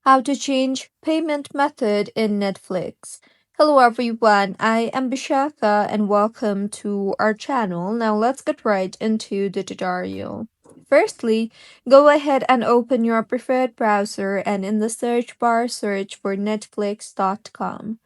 How to change payment method in Netflix. Hello everyone, I am Bishaka and welcome to our channel. Now let's get right into the tutorial. Firstly, go ahead and open your preferred browser and in the search bar search for netflix.com.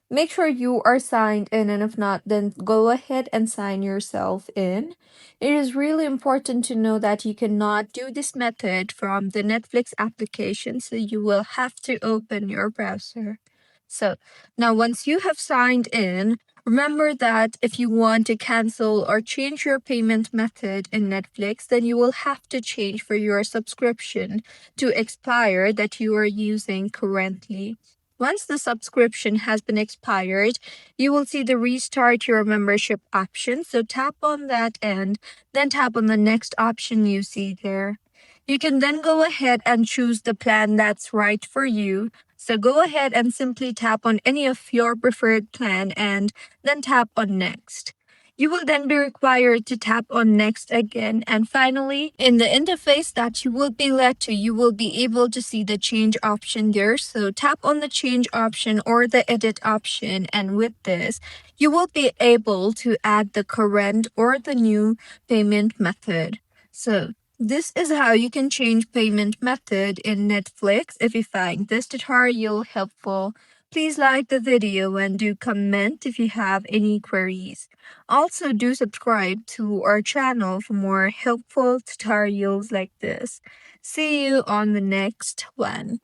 Make sure you are signed in, and if not, then go ahead and sign yourself in. It is really important to know that you cannot do this method from the Netflix application, so you will have to open your browser. So now, once you have signed in, remember that if you want to cancel or change your payment method in Netflix, then you will have to change for your subscription to expire that you are using currently. Once the subscription has been expired, you will see the restart your membership option. So tap on that and then tap on the next option you see there. You can then go ahead and choose the plan that's right for you. So go ahead and simply tap on any of your preferred plan and then tap on next. You will then be required to tap on next again, and finally in the interface that you will be led to, you will be able to see the change option there. So tap on the change option or the edit option, and with this you will be able to add the current or the new payment method. So this is how you can change payment method in Netflix. If you find this tutorial helpful, please like the video and do comment if you have any queries. Also, do subscribe to our channel for more helpful tutorials like this. See you on the next one.